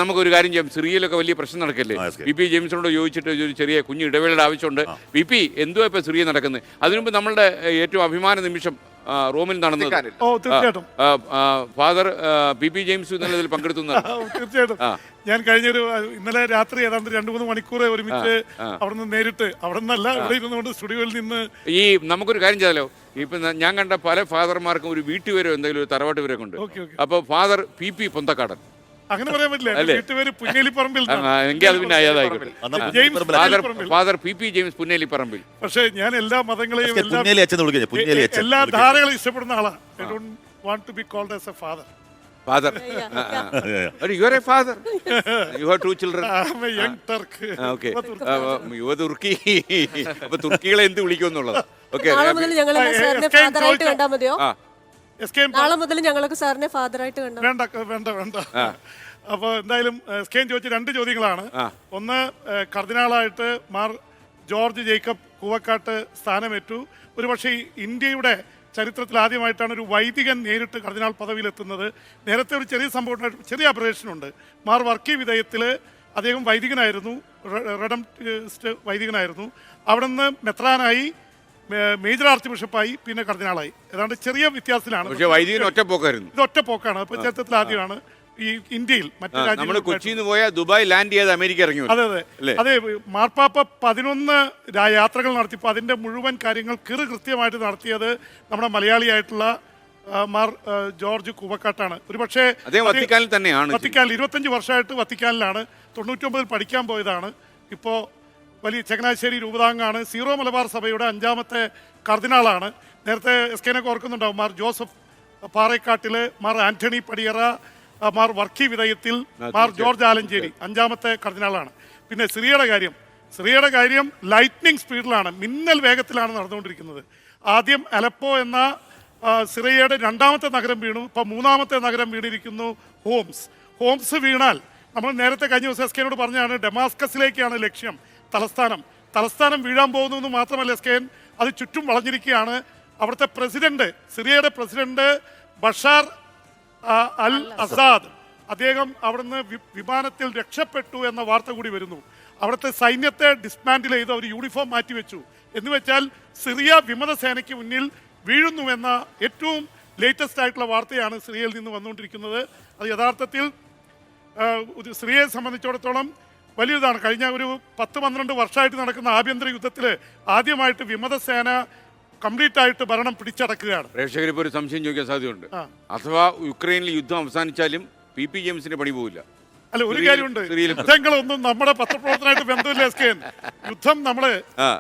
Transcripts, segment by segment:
നമുക്കൊരു കാര്യം ചെയ്യാം. സിറിയയിലൊക്കെ വലിയ പ്രശ്നം നടക്കല്ലേ? പി ജെയിംസിനോട് ചോദിച്ചിട്ട് ഒരു ചെറിയ കുഞ്ഞു ഇടവേളയുടെ ആവശ്യമുണ്ട്. പി എന്തുവാ ഇപ്പൊ സിറിയ നടക്കുന്നത്? അതിനുമുമ്പ് നമ്മളുടെ ഏറ്റവും അഭിമാന നിമിഷം റോമിൽ നടന്നത്. ഫാദർ പി ജെയിംസ് ഇന്നലെ പങ്കെടുത്തു. തീർച്ചയായിട്ടും ഞാൻ കഴിഞ്ഞൊരു ഇന്നലെ രാത്രി ഏതാണ്ട് 2-3 മണിക്കൂർ ഒരുമിച്ച് അവിടെ നേരിട്ട് അവിടെ നിന്നല്ല ഇവിടെ ഇരുന്നുകൊണ്ട് സ്റ്റുഡിയോയിൽ നിന്ന് ഈ നമുക്കൊരു കാര്യം ചെയ്താലോ. ഇപ്പൊ ഞാൻ കണ്ട പല ഫാദർമാർക്കും ഒരു വീട്ടുപേരോ എന്തെങ്കിലും ഒരു തറവാട്ട് പേരൊക്കെ ഉണ്ട്. അപ്പൊ ഫാദർ പി പൊന്തക്കാടൻ അങ്ങനെ പറയാൻ പറ്റില്ല. വീട്ടുപേര് പുന്നേലിപ്പറമ്പിൽ. എങ്കിൽ അത് പിന്നെ അതായിക്കോട്ടെ. Father P James Punnelipparambil. പക്ഷേ ഞാൻ എല്ലാ മതങ്ങളെയും എല്ലാ ധാരകളെയും ഇഷ്ടപ്പെടുന്ന ആളാണ്. I don't want to be called as a father. Father. You are a father. You have 2 children. I'm a young Turk. Okay. You are Turkey. അപ്പോൾ തുർക്കികളെ എന്ത് വിളിക്കും എന്നുള്ളത്. ഓക്കെ. നാളെ മുതൽ ഞങ്ങൾ സാറിനെ ഫാദറായിട്ട് കണ്ടാൽ മതിയോ? നാളെ മുതൽ ഞങ്ങൾക്ക് സാറിനെ ഫാദറായിട്ട് കണ്ടാൽ വേണ്ട. അപ്പോൾ എന്തായാലും എസ്കെൻ ചോദിച്ച 2 ചോദ്യങ്ങളാണ്. ഒന്ന്, കർദിനാളായിട്ട് മാർ ജോർജ് ജേക്കബ് കൂവക്കാട്ട് സ്ഥാനമേറ്റു. ഒരുപക്ഷെ ഇന്ത്യയുടെ ചരിത്രത്തിൽ ആദ്യമായിട്ടാണ് ഒരു വൈദികൻ നേരിട്ട് കർദിനാൾ പദവിയിലെത്തുന്നത്. നേരത്തെ ഒരു ചെറിയ സംഭവം, ചെറിയ അബ്രേഷനുണ്ട്. മാർ വർക്കി വിധേയത്തിൽ അദ്ദേഹം വൈദികനായിരുന്നു, റെഡംസ്റ്റ് വൈദികനായിരുന്നു. അവിടെ നിന്ന് മെത്രാനായി, മേജർ ആർച്ച് ബിഷപ്പായി, പിന്നെ കർദിനാളായി. ഏതാണ്ട് ചെറിയ വ്യത്യാസത്തിലാണ്. ഇത് ഒറ്റ പോക്കാണ്. അപ്പോൾ ചരിത്രത്തിൽ ആദ്യമാണ് ഈ ഇന്ത്യയിൽ. മറ്റു രാജ്യങ്ങൾ കൊച്ചിയിൽ നിന്ന് പോയാൽ ദുബായ് ലാൻഡ് ചെയ്ത് അമേരിക്ക ഇറങ്ങി. അതെ. മാർപ്പാപ്പ 11 യാത്രകൾ നടത്തിയപ്പോൾ അതിന്റെ മുഴുവൻ കാര്യങ്ങൾ കൃത്യമായിട്ട് നടത്തിയത് നമ്മുടെ മലയാളിയായിട്ടുള്ള മാർ ജോർജ് കൂവക്കാട്ടാണ്. ഒരുപക്ഷെ വത്തിക്കാനിൽ തന്നെയാണ്. 25 വർഷമായിട്ട് വത്തിക്കാനിലാണ്. 99 പഠിക്കാൻ പോയതാണ്. ഇപ്പോൾ വലിയ ചങ്ങനാശ്ശേരി രൂപതാംഗാണ്. സീറോ മലബാർ സഭയുടെ 5ാമത്തെ കർദിനാളാണ്. നേരത്തെ എസ്കേനൊക്കെ ഓർക്കുന്നുണ്ടാവും. Mar Joseph Parekkattil, Mar Antony Padiyara, Mar Varkey Vithayathil, Mar George Alencherry 5ാമത്തെ കർദിനാളാണ്. പിന്നെ സിറിയയുടെ കാര്യം ലൈറ്റ്നിങ് സ്പീഡിലാണ്, മിന്നൽ വേഗത്തിലാണ് നടന്നുകൊണ്ടിരിക്കുന്നത്. ആദ്യം അലപ്പോ എന്ന സിറിയയുടെ 2ാമത്തെ നഗരം വീണു. ഇപ്പോൾ 3ാമത്തെ നഗരം വീണിരിക്കുന്നു, ഹോംസ് വീണാൽ നമ്മൾ നേരത്തെ കഴിഞ്ഞ ദിവസം എസ്കേനോട് പറഞ്ഞാണ് ഡെമാസ്കസിലേക്കാണ് ലക്ഷ്യം, തലസ്ഥാനം വീഴാൻ പോകുന്നു എന്ന് മാത്രമല്ല എസ്കേൻ, അത് ചുറ്റും വളഞ്ഞിരിക്കുകയാണ്. അവിടുത്തെ പ്രസിഡന്റ്, സിറിയയുടെ പ്രസിഡന്റ് ബഷാർ അൽ അസാദ്, അദ്ദേഹം അവിടുന്ന് വിമാനത്തിൽ രക്ഷപ്പെട്ടു എന്ന വാർത്ത കൂടി വരുന്നു. അവിടുത്തെ സൈന്യത്തെ ഡിസ്മാൻഡിൽ ചെയ്ത് അവർ യൂണിഫോം മാറ്റിവെച്ചു. എന്ന് വെച്ചാൽ സിറിയ വിമത സേനയ്ക്ക് മുന്നിൽ വീഴുന്നുവെന്ന ഏറ്റവും ലേറ്റസ്റ്റ് ആയിട്ടുള്ള വാർത്തയാണ് സിറിയയിൽ നിന്ന് വന്നുകൊണ്ടിരിക്കുന്നത്. അത് യഥാർത്ഥത്തിൽ സിറിയയെ സംബന്ധിച്ചിടത്തോളം വലിയതാണ്. കഴിഞ്ഞ ഒരു 10-12 വർഷമായിട്ട് നടക്കുന്ന ആഭ്യന്തര യുദ്ധത്തിൽ ആദ്യമായിട്ട് വിമത സേന കംപ്ലീറ്റ് ആയിട്ട് ഭരണം പിടിച്ചടക്കുകയാണ്. പ്രേക്ഷകർ ഇപ്പോൾ ഒരു സംശയം ചോദിക്കാൻ സാധ്യതയുണ്ട്. അഥവാ യുക്രൈനിൽ യുദ്ധം അവസാനിച്ചാലും പി ജെയിംസിന് പണി പോവില്ല. അല്ല, ഒരു കാര്യമുണ്ട്, യുദ്ധങ്ങളൊന്നും നമ്മുടെ പത്രപ്രവർത്തനമായിട്ട് ബന്ധമില്ല എസ്കേൻ. യുദ്ധം നമ്മള്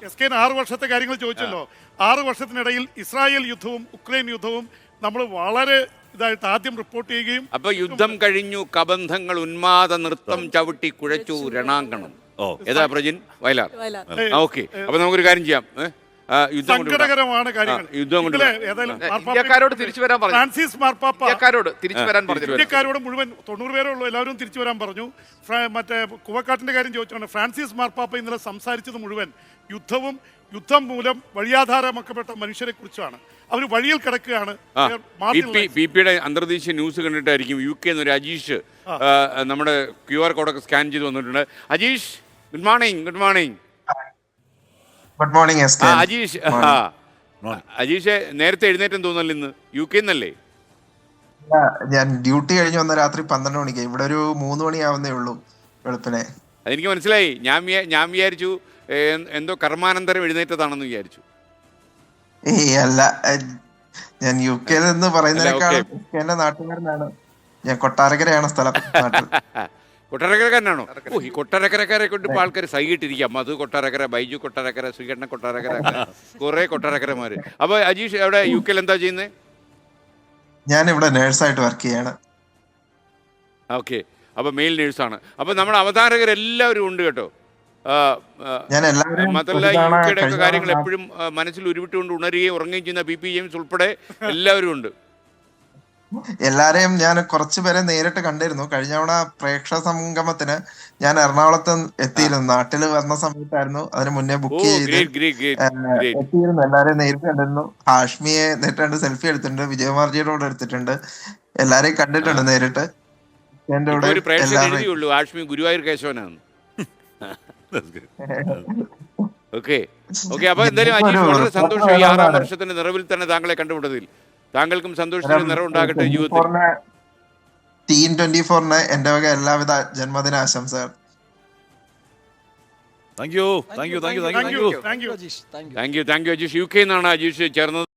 എസ്കേൻ 6 വർഷത്തെ കാര്യങ്ങൾ ചോദിച്ചല്ലോ. 6 വർഷത്തിനിടയിൽ ഇസ്രായേൽ യുദ്ധവും ഉക്രൈൻ യുദ്ധവും നമ്മൾ വളരെ ഇതായിട്ട് ആദ്യം റിപ്പോർട്ട് ചെയ്യുകയും. അപ്പൊ യുദ്ധം കഴിഞ്ഞു, കബന്ധങ്ങൾ ഉന്മാദ നൃത്തം ചവിട്ടി കുഴച്ചു രണാങ്കണം. ഏതാ പ്രജിൻ? വയലാർ. ഓക്കെ. അപ്പൊ നമുക്കൊരു കാര്യം ചെയ്യാം. സങ്കടകരമാണ് കാര്യങ്ങൾ. ഫ്രാൻസിസ് മാർപ്പാപ്പ ഇന്ത്യക്കാരോട് മുഴുവൻ 90 പേരേ ഉള്ളൂ, എല്ലാവരും തിരിച്ചു വരാൻ പറഞ്ഞു. മറ്റേ കുവക്കാട്ടിന്റെ കാര്യം ചോദിച്ചാണ് ഫ്രാൻസിസ് മാർപ്പാപ്പ ഇന്നലെ സംസാരിച്ചത് മുഴുവൻ യുദ്ധം മൂലം വഴിയാധാരമാക്കപ്പെട്ട മനുഷ്യരെ കുറിച്ചാണ്. അവർ വഴിയിൽ കിടക്കുകയാണ്. അന്തർദേശീയ ന്യൂസ് കണ്ടിട്ടായിരിക്കും UK എന്നൊരു അജീഷ് നമ്മുടെ QR കോഡൊക്കെ സ്കാൻ ചെയ്ത് വന്നിട്ടുണ്ട്. Ajeesh, good morning. Good morning Ajeesh. Ajeesh നേരത്തെ എഴുന്നേറ്റം തോന്നല്ലോ ഇന്ന്? UK എന്നല്ലേ? ഞാൻ ഡ്യൂട്ടി കഴിഞ്ഞ് വന്ന രാത്രി 12 മണിക്ക്. ഇവിടെ ഒരു 3 മണിയാവുന്നേ ഉള്ളൂ വെളുപ്പിനെ. അതെനിക്ക് മനസ്സിലായി. ഞാൻ വിചാരിച്ചു എന്തോ കർമാനന്തരം എഴുന്നേറ്റതാണെന്ന് വിചാരിച്ചു. അല്ല, ഞാൻ UK എന്ന് പറയുന്നതിനേക്കാളും എന്റെ നാട്ടുകാരനാണ്. ഞാൻ കൊട്ടാരക്കരയാണ് സ്ഥലം. കൊട്ടാരക്കരക്കാരനാണോ? ഈ കൊട്ടാരക്കരക്കാരെ കൊണ്ട് ഇപ്പോൾ ആൾക്കാർ സൈകിട്ടിരിക്കാം. മധു കൊട്ടാരക്കര, ബൈജു കൊട്ടാരക്കര, ശ്രീകണ്ഠൻ കൊട്ടാരക്കര, കുറെ കൊട്ടാരക്കരമാര്. അപ്പൊ അജീഷ് എവിടെ UK എന്താ ചെയ്യുന്നത്? ഞാൻ ഇവിടെ നേഴ്സായിട്ട് വർക്ക് ചെയ്യാണ്. ഓക്കെ. അപ്പൊ മെയിൽ നേഴ്സാണ്. അപ്പൊ നമ്മുടെ അവതാരകരെല്ലാവരും ഉണ്ട് കേട്ടോ. മാത്രമല്ല UK ഒക്കെ കാര്യങ്ങൾ എപ്പോഴും മനസ്സിൽ ഉരുവിട്ടുകൊണ്ട് ഉണരുകയും ഉറങ്ങുകയും ചെയ്യുന്ന പി ജെയിംസ് ഉൾപ്പെടെ എല്ലാവരും ഉണ്ട്. എല്ലാരെയും ഞാൻ കുറച്ചുപേരെ നേരിട്ട് കണ്ടിരുന്നു. കഴിഞ്ഞ തവണ പ്രേക്ഷക സംഗമത്തിന് ഞാൻ എറണാകുളത്ത് എത്തിയിരുന്നു. നാട്ടില് വന്ന സമയത്തായിരുന്നു. അതിന് മുന്നേ ബുക്ക് ചെയ്ത് എത്തിയിരുന്നു. എല്ലാരെയും നേരിട്ട് കണ്ടിരുന്നു. ഹാഷ്മിയെ നേരിട്ട് സെൽഫി എടുത്തിട്ടുണ്ട്. വിജയകുമാർജിയോട് എടുത്തിട്ടുണ്ട്. എല്ലാരെയും കണ്ടിട്ടുണ്ട് നേരിട്ട്. എന്റെ ഇപ്പൊ കൂടെ ഒരു പ്രേക്ഷകൻ എല്ലാവരും എഴുതിയുള്ളൂ ആഷ്മി ഗുരുവായൂർ കേശവനാണ്. That's good. Okay okay. അപ്പൊ എന്തായാലും അജീഷ് വളരെ സന്തോഷം ഈ 6-ാം വർഷത്തിന്റെ നിറവിൽ തന്നെ താങ്കളെ കണ്ടുമുട്ടതിൽ. താങ്കൾക്കും സന്തോഷത്തിന് നിറവുണ്ടാകട്ടെ ജീവിതത്തിൽ. ടീം 24 എന്റെ വക എല്ലാവിധ ജന്മദിന ആശംസകൾ. Thank you. Thank you thank you Ajeesh. UK നിന്നാണ് അജീഷ് ചേർന്നത്.